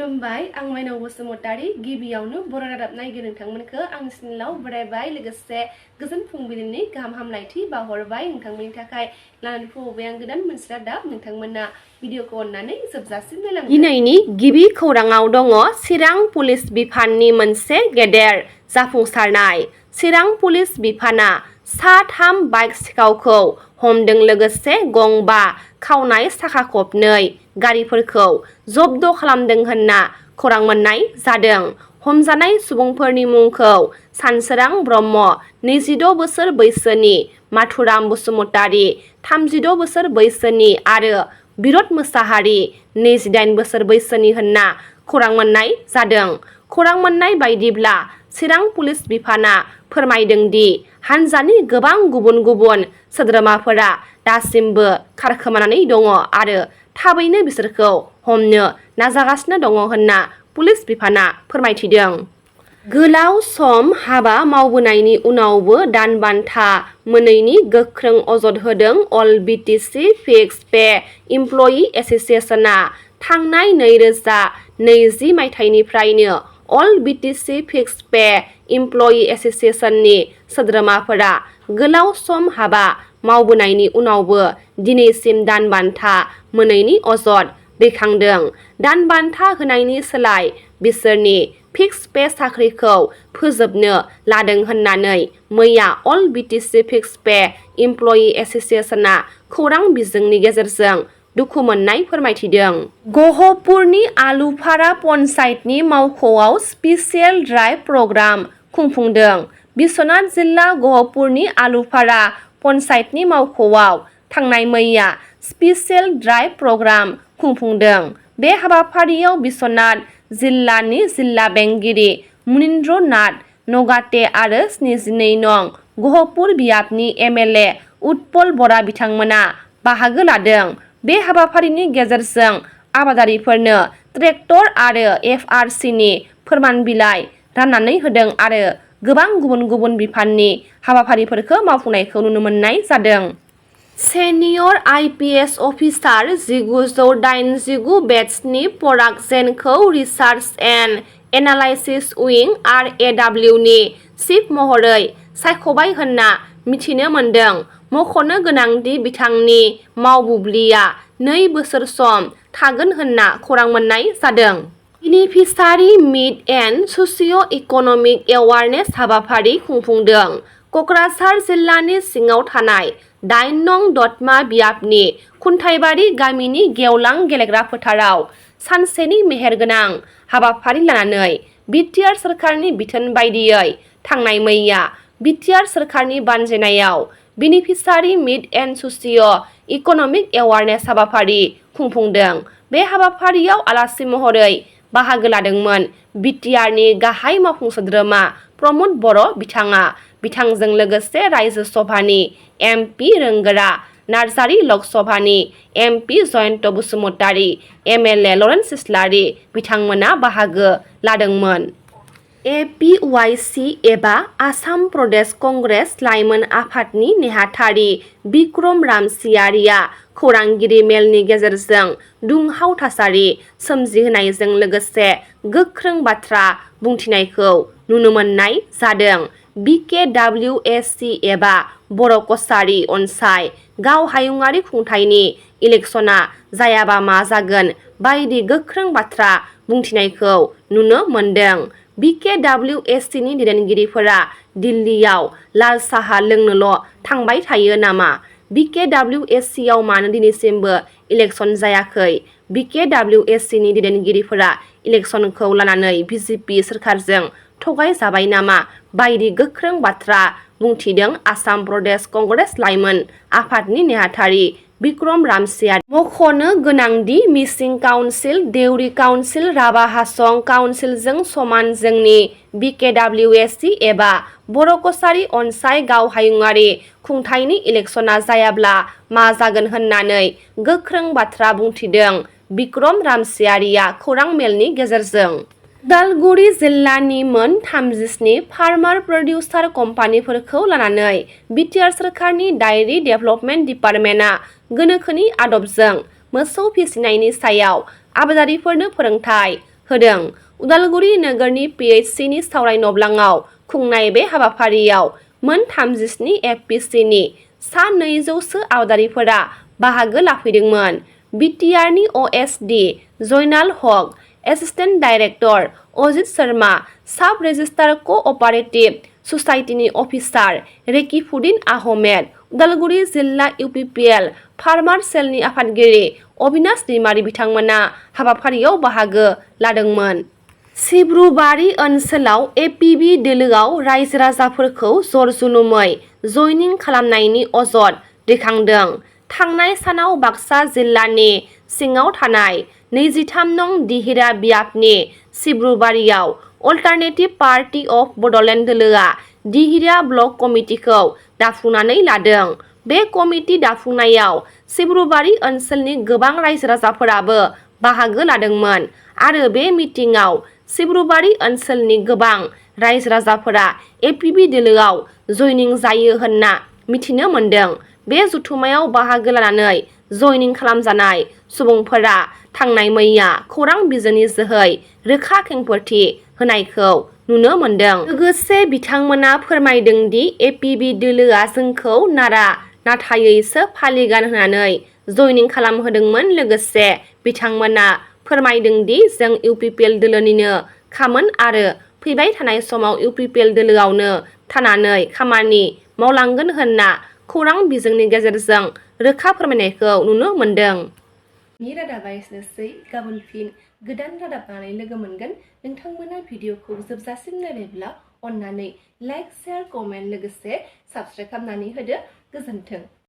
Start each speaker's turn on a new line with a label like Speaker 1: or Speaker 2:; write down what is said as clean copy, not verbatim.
Speaker 1: खुलुमबाय आं माइनाव बसुमतारी गिबियावनो बर'रादाब नायगिर नोंथांमोनखौ आंनि चेनेलाव बरायबाय लोगोसे गोजोन फुंबिलिनि गाहाम हामलायथि बावहरबाय नोंथांमोननि थाखाय लानानै फैबाय आं गोदान मोनसे रादाब नोंथांमोना भिडिअखौ अननानै जोबजासिम नायलांदो। दिनैनि गिबि खौराङाव दङ चिरां पुलिस बिफाननि मोनसे गेदेर जाफुंसारनाय। चिरां पुलिस बिफाना सा 3 बाइक सिखावखौ हमदों लोगोसे गंबा खावनाय साखा खबनै गारिफोरखौ जब्द खालामदों होनना खौरां मोननाय जादों। हमजानाय सुबुंफोरनि मुंखौ सानसोरां ब्रह्म 26 बोसोर बैसोनि, माथुराम बसुमतारी 36 बोसोर बैसोनि आरो बिरद मोसाहारि 28 बोसोर बैसोनि होनना खौरां मोननाय जादों। खौरां मोननाय बायदिब्ला चिरां पुलिस बिफाना फोरमायदों दि हानजानि गोबां गुबुन गुबुन सोद्रोमाफोरा दासिमबो खारखोमानानै दङ आरो थाबैनो बिसोरखौ हमनो नाजागासिनो दङ होनना पुलिस बिफाना फोरमायथिदों। गोलाव सम हाबा मावबोनायनि उनावबो दानबान्था मोनैनि गोख्रों अजद होदों अल BTC फिक्स पे इमप्लयि एस'सिएशनआ। थांनाय 2020 मायथाइनिफ्रायनो अल BTC फिक्स पे इमप्लयि एस'सिएशननि सोद्रोमाफोरा गोलाव सम हाबा मावबोनायनि उनावबो दिनैसिम दानबान्था मोनैनि अजद दैखांदों। दानबान्था होनायनि सोलाय बिसोरनि फिक्स पे साख्रिखौ फोजोबनो लादों होननानै मैया अल BTC फिक्स पे इमप्लयि एस'सिएशनआ खौरां बिजोंनि गेजेरजों दुखु मोननाय फोरमायथिदों। गहपुरनि आलुफारा पन्चायतनि मावख'आव स्पेसियेल ड्राइभ प्रग्राम खुंफुंदों। बिश्वनाथ जिल्ला गहपुरनि आलुफारा पन्चायतनि मावख'आव थांनाय मैया स्पेसियेल ड्राइभ प्रग्राम खुंफुंदों। बे हाबाफारियाव बिश्वनाथ जिल्लानि जिल्ला बेंगिरि मुनिन्द्र नाथ नगाटे आरो 72 नं गहपुर बियाबनि MLA उत्पल बरा बिथांमोना बाहागो लादों। बे हाबाफारिनि गेजेरजों आबादारिफोरनो ट्रेक्टर आरो FRCनि फोरमान बिलाइ राननानै होदों आरो गोबां गुबुन गुबुन बिफाननि हाबाफारिफोरखौ मावफुंनायखौ नुनो मोननाय जादों। सेनियर IPS अफिसार 1989 बेट्सनि पराग जैनखौ research and analysis wing RAW नि चिफ महरै सायख'बाय होनना मिथिनो मोनदों। मख'नो गोनांदि बिथांनि मावबुब्लिया 2 बोसोर सम थागोन होनना खौरां मोननाय जादों। बेनिफिसारि मिट एन्ड स'सिय'-इक'नमिक एवारनेस हाबाफारि खुंफुंदों। कक्राझार जिल्लानि सिङाव थानाय 8 नं दतमा बियाबनि खुन्थाइबारि गामिनि गेवलां गेलेग्रा फोथाराव सानसेनि मेहेरगोनां हाबाफारि लानानै BTR सोरखारनि बिथोन बायदियै थांनाय मैया BTR सोरखारनि बानजायनायाव बेनिफिसारि मिट एन्ड स'सिय'-इक'नमिक एवारनेस हाबाफारि खुंफुंदों। बे हाबाफारियाव आलासि महरै बाहागो लादोंमोन BTRनि गाहाय मावफुं सोद्रोमा प्रमद बर' बिथाङा। बिथांजों लोगोसे रायजो सभानि MP रोंगोरा नार्जारि, लक सभानि MP Jayanta Basumatary, MLA Lawrence Islary बिथांमोना बाहागो लादोंमोन। APYC एबा आसाम प्रदेश कंग्रेस लाइमोन आफादनि नेहाथारि बिक्रम रामसियारिया खौरांगिरि मेलनि गेजेरजों दुंहाव थासारि सोमजिहोनायजों लोगोसे गोख्रों बाथ्रा बुंथिनायखौ नुनो मोननाय जादों। BKWSC एबा बर' कछारी अनसाय गाव हायुङारि खुंथायनि इलेक्शना जायाबा मा जागोन बायदि गोख्रों बाथ्रा बुंथिनायखौ नुनो मोनदों। BKWSCनि दैदेनगिरिफोरा दिल्लीयाव लाल साहा लोंनोल' थांबाय थायो नामा? BKWSCआव मानो दिनैसिमबो इलेक्शन जायाखै? BKWSCनि दैदेनगिरिफोरा इलेक्शनखौ लानानै BJP सोरखारजों थगायजाबाय नामा? बायदि गोख्रों बाथ्रा बुंथिदों आसाम प्रदेश कंग्रेस लाइमोन आफादनि नेहाथारि बिक्रम रामसियारि। मख'नो गोनांदि मिसिं काउन्सिल, देउरि काउन्सिल, राभा हासं काउन्सिलजों समान जोंनि BKWSC एबा बर' कछारी अनसाय गाव हायुङारि खुंथायनि इलेक्शना जायाब्ला मा जागोन होननानै गोख्रों बाथ्रा बुंथिदों बिक्रम रामसियारिया खौरां मेलनि गेजेरजों। उदालगुरि जिल्लानि मोन 37 फार्मार प्रडिउसार कम्पानिफोरखौ लानानै BTR सोरखारनि डायरी डेभेलपमेन्ट डिपार्टमेन्टआ गोनोखोनि आदबजों मोसौ फिसिनायनि सायाव आबादारिफोरनो फोरोंथाय होदों। उदालगुरि नोगोरनि PHCनि सावराय नब्लाङाव खुंनाय बे हाबाफारियाव मोन 37 FPCनि सा 200सो आबादारिफोरा बाहागो लाफैदोंमोन। BTRनि OSD जयनाल हक, एसिस्टेन्ट डाइरेक्टर अजित शर्मा, साब रेजिस्ट्रार क'अपारेटिभ ससाइटिनि अफिसार रेकिफुद्दिन आहमेद, उदालगुरि जिल्ला UPPL फार्मार सेलनि आफादगिरि अबिनाश दैमारि बिथांमोना हाबाफारियाव बाहागो लादोंमोन। सिब्रुबारि ओनसोलाव APB दोलोआव रायजो राजाफोरखौ जरजुलुमै जयनिं खालामनायनि अजद दैखांदों। थांनाय सानाव बाक्सा जिल्लानि सिङाव थानाय 23 नं दिहिरा बियाबनि सिब्रुबारियाव अल्टारनेटिभ पार्टी अफ बड'लेण्ड दोलोआ दिहिरा ब्लक कमिटिखौ दाफुंनानै लादों। बे कमिटि दाफुंनायाव सिब्रुबारि ओनसोलनि गोबां रायजो राजाफोराबो बाहागो लादोंमोन आरो बे मिटिंआव सिब्रुबारि ओनसोलनि गोबां रायजो राजाफोरा APB दोलोआव जयनिं जायो होनना मिथिनो मोन्दों। बे जथुम्मायाव बाहागो लानानै जयनिं खालामजानाय सुबुंफोरा थांनाय मैया खौरां बिजोंनि जोहै रोखा खेंफोरथि होनायखौ नुनो मोन्दों। लोगोसे बिथांमोना फोरमायदों दि APB दोलोआ जोंखौ नारा नाथायैसो फालि गानहोनानै जयनिं खालामहोदोंमोन। लोगोसे बिथांमोना फोरमायदों दि जों UPPL दोलोनिनो खामोन आरो फैबाय थानाय समाव UPPL दोलोआवनो थानानै खामानि मावलांगोन होनना खौरां बिजोंनि गेजेरजों रोखा फोरमायनायखौ नुनो मोन्दों। नि रादाबा एसेनोसै। गाबोन फिन गोदान रादाब लानानै लोगो मोनगोन। नोंथांमोना भिडिअखौ जोबजासिम नायबायब्ला अन्नानै लाइक, शेयार, कमेन्ट लोगोसे साबस्क्राइब खालामनानै होदो। गोजोन्थों।